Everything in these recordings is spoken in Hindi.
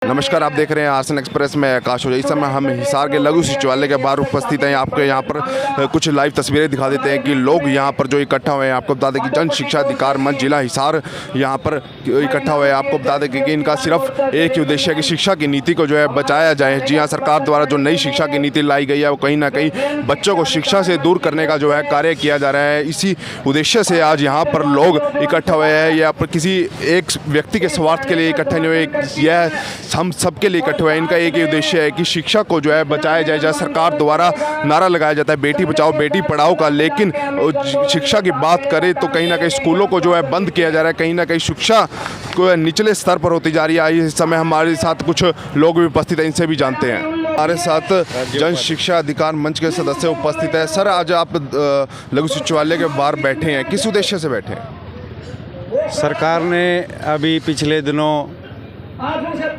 नमस्कार, आप देख रहे हैं आरसन एक्सप्रेस में आकाश हो। इस समय हम हिसार के लघु सचिवालय के बाहर उपस्थित हैं। आपको यहाँ पर कुछ लाइव तस्वीरें दिखा देते हैं कि लोग यहाँ पर जो इकट्ठा हुए हैं। आपको बता दें कि जन शिक्षा अधिकार मंच जिला हिसार यहाँ पर इकट्ठा हुए हैं। आपको बता दें कि इनका सिर्फ एक ही उद्देश्य है कि शिक्षा की नीति को जो है बचाया जाए। जी हाँ, सरकार द्वारा जो नई शिक्षा की नीति लाई गई है वो कहीं ना कहीं बच्चों को शिक्षा से दूर करने का जो है कार्य किया जा रहा है। इसी उद्देश्य से आज यहाँ पर लोग इकट्ठा हुए हैं। या पर किसी एक व्यक्ति के स्वार्थ के लिए इकट्ठे नहीं हुए, यह हम सबके लिए इकट्ठे हुए हैं। इनका एक ही उद्देश्य है कि शिक्षा को जो है बचाया जाए। जहाँ सरकार द्वारा नारा लगाया जाता है बेटी बचाओ बेटी पढ़ाओ का, लेकिन शिक्षा की बात करें तो कहीं ना कहीं स्कूलों को जो है बंद किया जा रहा है। कहीं ना कहीं शिक्षा को निचले स्तर पर होती जा रही है। इस समय हमारे साथ कुछ लोग भी उपस्थित हैं, इनसे भी जानते हैं। हमारे साथ जन शिक्षा अधिकार मंच के सदस्य उपस्थित है। सर, आज आप लघु सचिवालय के बाहर बैठे हैं, किस उद्देश्य से बैठे हैं? सरकार ने अभी पिछले दिनों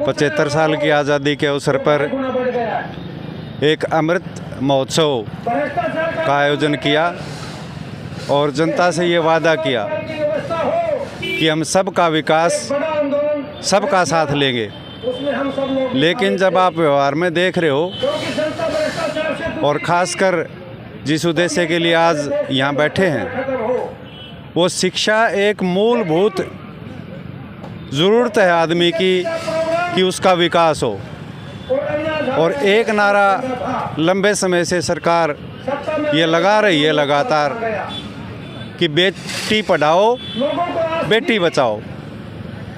75 साल की आज़ादी के अवसर पर एक अमृत महोत्सव का आयोजन किया और जनता से ये वादा किया कि हम सबका विकास सबका साथ लेंगे। लेकिन जब आप व्यवहार में देख रहे हो और ख़ासकर जिस उद्देश्य के लिए आज यहाँ बैठे हैं, वो शिक्षा एक मूलभूत ज़रूरत है आदमी की कि उसका विकास हो। और एक नारा लंबे समय से सरकार ये लगा रही है लगातार कि बेटी पढ़ाओ बेटी बचाओ।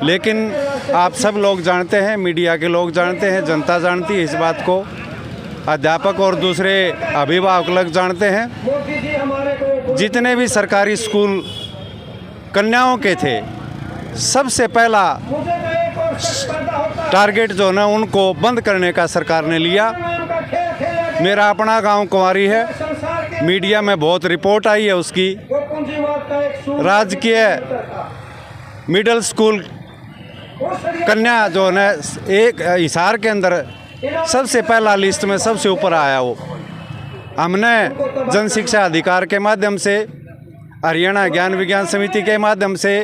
लेकिन आप सब लोग जानते हैं, मीडिया के लोग जानते हैं, जनता जानती है इस बात को, अध्यापक और दूसरे अभिभावक लोग जानते हैं। जितने भी सरकारी स्कूल कन्याओं के थे, सबसे पहला टारगेट जो है उनको बंद करने का सरकार ने लिया। मेरा अपना गांव कुंवारी है, मीडिया में बहुत रिपोर्ट आई है उसकी। राजकीय मिडिल स्कूल कन्या जो है एक हिसार के अंदर सबसे पहला लिस्ट में सबसे ऊपर आया। वो हमने जन शिक्षा अधिकार के माध्यम से, हरियाणा ज्ञान विज्ञान समिति के माध्यम से,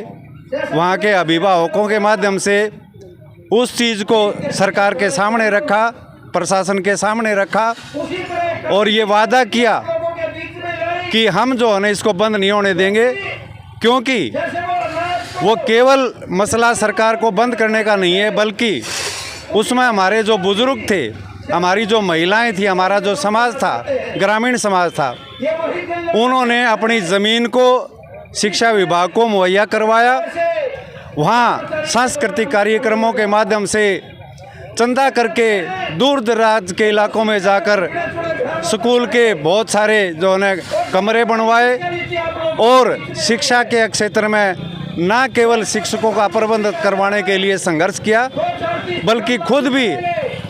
वहाँ के अभिभावकों के माध्यम से उस चीज़ को सरकार के सामने रखा, प्रशासन के सामने रखा और ये वादा किया कि हम जो है ना इसको बंद नहीं होने देंगे। क्योंकि वो केवल मसला सरकार को बंद करने का नहीं है, बल्कि उसमें हमारे जो बुजुर्ग थे, हमारी जो महिलाएं थी, हमारा जो समाज था, ग्रामीण समाज था, उन्होंने अपनी ज़मीन को शिक्षा विभाग को मुहैया करवाया। वहाँ सांस्कृतिक कार्यक्रमों के माध्यम से चंदा करके दूर दराज के इलाकों में जाकर स्कूल के बहुत सारे जो है कमरे बनवाए और शिक्षा के क्षेत्र में न केवल शिक्षकों का प्रबंध करवाने के लिए संघर्ष किया, बल्कि खुद भी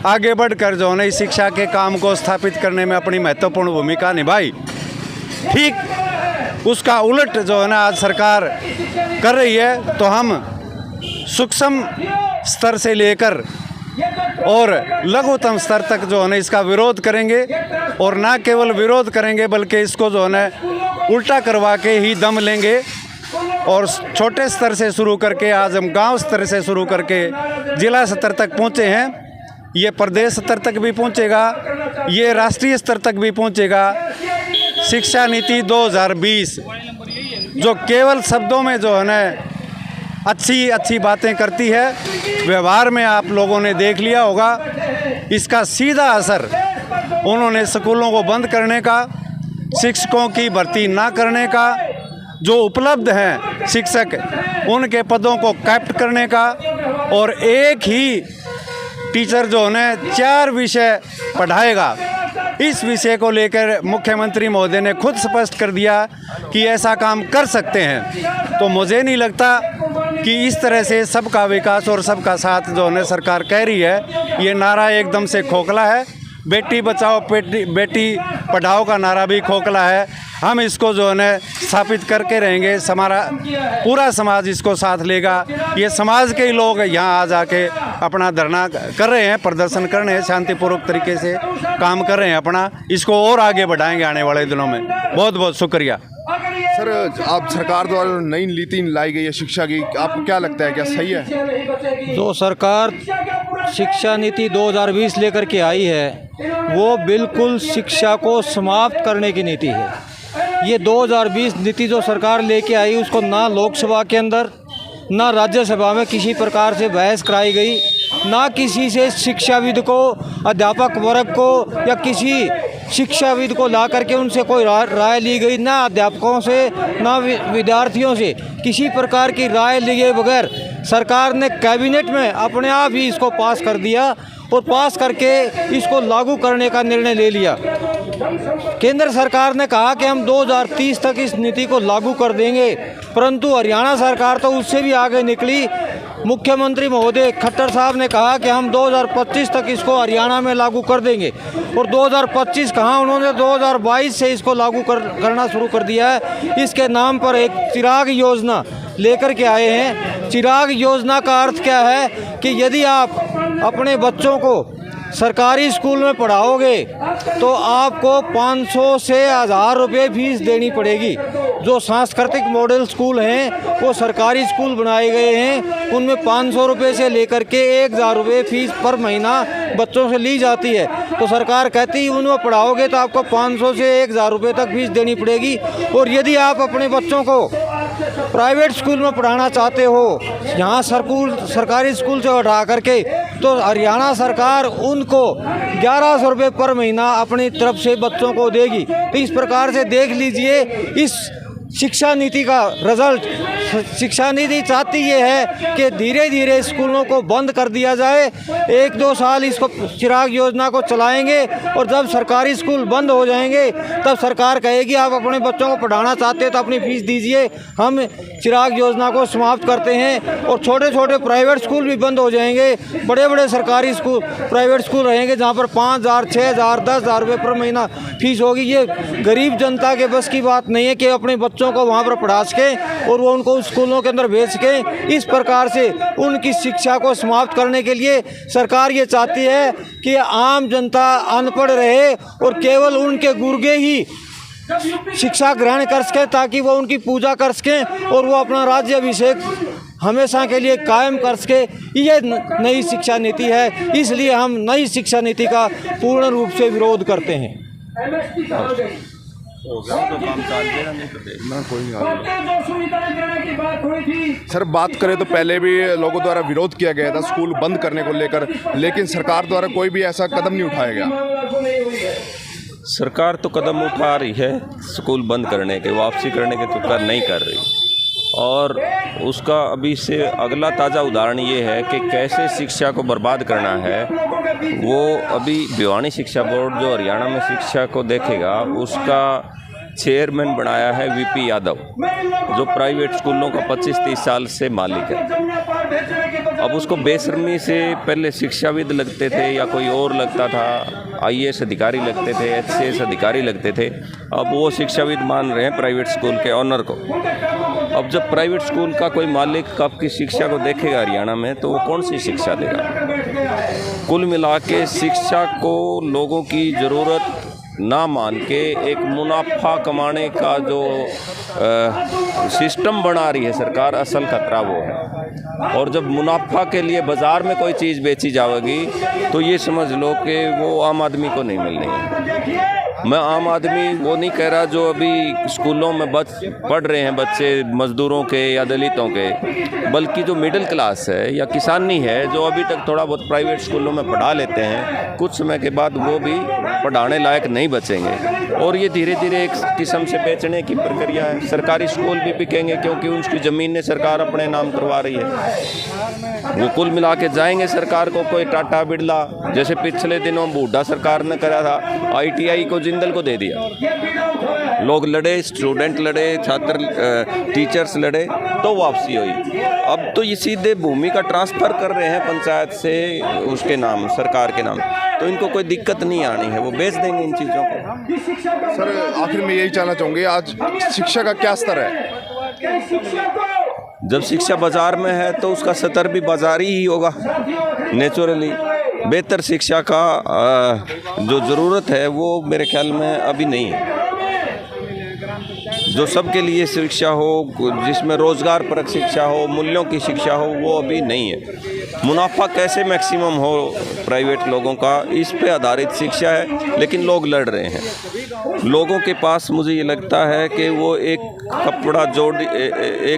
आगे बढ़कर जो है शिक्षा के काम को स्थापित करने में अपनी महत्वपूर्ण भूमिका निभाई। ठीक उसका उलट जो है ना आज सरकार कर रही है। तो हम सूक्ष्म स्तर से लेकर और लघुतम स्तर तक जो है ना इसका विरोध करेंगे। और ना केवल विरोध करेंगे बल्कि इसको जो है ना उल्टा करवा के ही दम लेंगे। और छोटे स्तर से शुरू करके आज हम गांव स्तर से शुरू करके जिला स्तर तक पहुंचे हैं। ये प्रदेश स्तर तक भी पहुंचेगा, ये राष्ट्रीय स्तर तक भी पहुंचेगा। शिक्षा नीति 2020 जो केवल शब्दों में जो है ना अच्छी बातें करती है, व्यवहार में आप लोगों ने देख लिया होगा इसका सीधा असर। उन्होंने स्कूलों को बंद करने का, शिक्षकों की भर्ती ना करने का, जो उपलब्ध हैं शिक्षक उनके पदों को कैप्ट करने का, और एक ही टीचर जो है 4 विषय पढ़ाएगा। इस विषय को लेकर मुख्यमंत्री महोदय ने खुद स्पष्ट कर दिया कि ऐसा काम कर सकते हैं। तो मुझे नहीं लगता कि इस तरह से सबका विकास और सबका साथ जो है सरकार कह रही है, ये नारा एकदम से खोखला है। बेटी बचाओ बेटी पढ़ाओ का नारा भी खोखला है। हम इसको जो है स्थापित करके रहेंगे, हमारा पूरा समाज इसको साथ लेगा। ये समाज के ही लोग यहाँ आ जाके अपना धरना कर रहे हैं, प्रदर्शन कर रहे हैं, शांतिपूर्वक तरीके से काम कर रहे हैं अपना। इसको और आगे बढ़ाएंगे आने वाले दिनों में। बहुत बहुत शुक्रिया। सर, आप सरकार द्वारा नई नीति लाई गई है शिक्षा की, आपको क्या लगता है, क्या सही है? जो सरकार शिक्षा नीति 2020 लेकर के आई है वो बिल्कुल शिक्षा को समाप्त करने की नीति है। ये 2020 नीति जो सरकार लेके आई उसको ना लोकसभा के अंदर ना राज्यसभा में किसी प्रकार से बहस कराई गई, ना किसी से शिक्षाविद को, अध्यापक वर्ग को या किसी शिक्षाविद को ला करके उनसे कोई राय ली गई, ना अध्यापकों से ना विद्यार्थियों से किसी प्रकार की राय लिए बगैर सरकार ने कैबिनेट में अपने आप ही इसको पास कर दिया और पास करके इसको लागू करने का निर्णय ले लिया। केंद्र सरकार ने कहा कि हम 2030 तक इस नीति को लागू कर देंगे, परंतु हरियाणा सरकार तो उससे भी आगे निकली। मुख्यमंत्री महोदय खट्टर साहब ने कहा कि हम 2025 तक इसको हरियाणा में लागू कर देंगे और 2025 कहाँ, उन्होंने 2022 से इसको लागू करना शुरू कर दिया है। इसके नाम पर एक चिराग योजना लेकर के आए हैं। चिराग योजना का अर्थ क्या है कि यदि आप अपने बच्चों को सरकारी स्कूल में पढ़ाओगे तो आपको 500 से 1000 रुपये फीस देनी पड़ेगी। जो सांस्कृतिक मॉडल स्कूल हैं वो सरकारी स्कूल बनाए गए हैं, उनमें 500 रुपये से लेकर के 1000 रुपये फीस पर महीना बच्चों से ली जाती है। तो सरकार कहती है उनमें पढ़ाओगे तो आपको 500 से 1000 रुपये तक फीस देनी पड़ेगी। और यदि आप अपने बच्चों को प्राइवेट स्कूल में पढ़ाना चाहते हो, यहाँ सरकारी स्कूल से हटा करके, तो हरियाणा सरकार उनको 1100 रुपये पर महीना अपनी तरफ से बच्चों को देगी। तो इस प्रकार से देख लीजिए इस शिक्षा नीति का रिजल्ट। शिक्षा नीति चाहती ये है कि धीरे धीरे स्कूलों को बंद कर दिया जाए। 1-2 साल इसको चिराग योजना को चलाएंगे और जब सरकारी स्कूल बंद हो जाएंगे तब सरकार कहेगी आप अपने बच्चों को पढ़ाना चाहते हैं तो अपनी फीस दीजिए, हम चिराग योजना को समाप्त करते हैं। और छोटे छोटे प्राइवेट स्कूल भी बंद हो जाएंगे। बड़े बड़े सरकारी स्कूल, प्राइवेट स्कूल रहेंगे जहाँ पर 5000, 6000, 10,000 रुपये पर महीना फीस होगी। ये गरीब जनता के बस की बात नहीं है कि अपने बच्चों को वहाँ पर पढ़ा सकें और वो उनको स्कूलों के अंदर भेज सकें। इस प्रकार से उनकी शिक्षा को समाप्त करने के लिए सरकार ये चाहती है कि आम जनता अनपढ़ रहे और केवल उनके गुर्गे ही शिक्षा ग्रहण कर सकें ताकि वो उनकी पूजा कर सकें और वो अपना राज्य अभिषेक हमेशा के लिए कायम कर सके। ये नई शिक्षा नीति है, इसलिए हम नई शिक्षा नीति का पूर्ण रूप से विरोध करते हैं। सर बात करें तो पहले भी लोगों द्वारा विरोध किया गया था स्कूल बंद करने को लेकर, लेकिन सरकार द्वारा कोई भी ऐसा कदम नहीं उठाया गया। सरकार तो कदम उठा रही है स्कूल बंद करने के, वापसी करने के तो नहीं कर रही। और उसका अभी से अगला ताज़ा उदाहरण ये है कि कैसे शिक्षा को बर्बाद करना है। वो अभी भिवानी शिक्षा बोर्ड जो हरियाणा में शिक्षा को देखेगा उसका चेयरमैन बनाया है वीपी यादव, जो प्राइवेट स्कूलों का 25-30 साल से मालिक है। अब उसको बेशर्मी से पहले शिक्षाविद लगते थे या कोई और लगता था, आईएएस अधिकारी लगते थे, एचसीएस अधिकारी लगते थे, अब वो शिक्षाविद मान रहे हैं प्राइवेट स्कूल के ऑनर को। अब जब प्राइवेट स्कूल का कोई मालिक आपकी शिक्षा को देखेगा हरियाणा में तो वो कौन सी शिक्षा देगा। कुल मिला के शिक्षा को लोगों की ज़रूरत ना मान के एक मुनाफा कमाने का जो सिस्टम बना रही है सरकार, असल खतरा वो है। और जब मुनाफा के लिए बाज़ार में कोई चीज़ बेची जाएगी तो ये समझ लो कि वो आम आदमी को नहीं मिलनी है। मैं आम आदमी वो नहीं कह रहा जो अभी स्कूलों में पढ़ रहे हैं बच्चे मज़दूरों के या दलितों के, बल्कि जो मिडिल क्लास है या किसानी है जो अभी तक थोड़ा बहुत प्राइवेट स्कूलों में पढ़ा लेते हैं, कुछ समय के बाद वो भी पढ़ाने लायक नहीं बचेंगे और ये धीरे धीरे एक किस्म से बेचने की प्रक्रिया है। सरकारी स्कूल भी बिकेंगे क्योंकि उसकी ज़मीनें सरकार अपने नाम करवा रही है। वो कुल मिला के जाएंगे सरकार को कोई टाटा बिरला, जैसे पिछले दिनों बूढ़ा सरकार ने करा था, ITI को जिंदल को दे दिया। लोग लड़े, स्टूडेंट लड़े, छात्र टीचर्स लड़े तो वापसी हुई। अब तो ये सीधे भूमि का ट्रांसफ़र कर रहे हैं पंचायत से उसके नाम, सरकार के नाम, तो इनको कोई दिक्कत नहीं आनी है, वो बेच देंगे इन चीज़ों को। सर आखिर में यही जानना चाहूँगी आज शिक्षा का क्या स्तर है। जब शिक्षा बाज़ार में है तो उसका स्तर भी बाज़ारी ही होगा नेचुरली। बेहतर शिक्षा का जो ज़रूरत है वो मेरे ख्याल में अभी नहीं है। जो सबके लिए शिक्षा हो, जिसमें रोज़गार परक शिक्षा हो, मूल्यों की शिक्षा हो, वो अभी नहीं है। मुनाफा कैसे मैक्सिमम हो प्राइवेट लोगों का, इस पे आधारित शिक्षा है। लेकिन लोग लड़ रहे हैं। लोगों के पास मुझे ये लगता है कि वो एक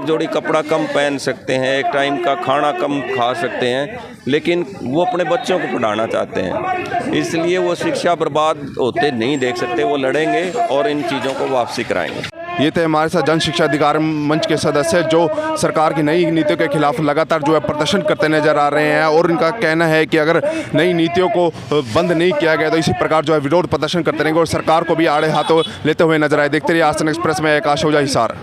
जोड़ी कपड़ा कम पहन सकते हैं, एक टाइम का खाना कम खा सकते हैं, लेकिन वो अपने बच्चों को पढ़ाना चाहते हैं। इसलिए वो शिक्षा बर्बाद होते नहीं देख सकते। वो लड़ेंगे और इन चीज़ों को वापसी कराएंगे। ये थे हमारे साथ जन शिक्षा अधिकार मंच के सदस्य जो सरकार की नई नीतियों के खिलाफ लगातार जो है प्रदर्शन करते नजर आ रहे हैं, और इनका कहना है कि अगर नई नीतियों को बंद नहीं किया गया तो इसी प्रकार जो है विरोध प्रदर्शन करते रहेंगे और सरकार को भी आड़े हाथों लेते हुए नजर आए। देखते रहिए आसन एक्सप्रेस में आकाश ओझा, हिसार।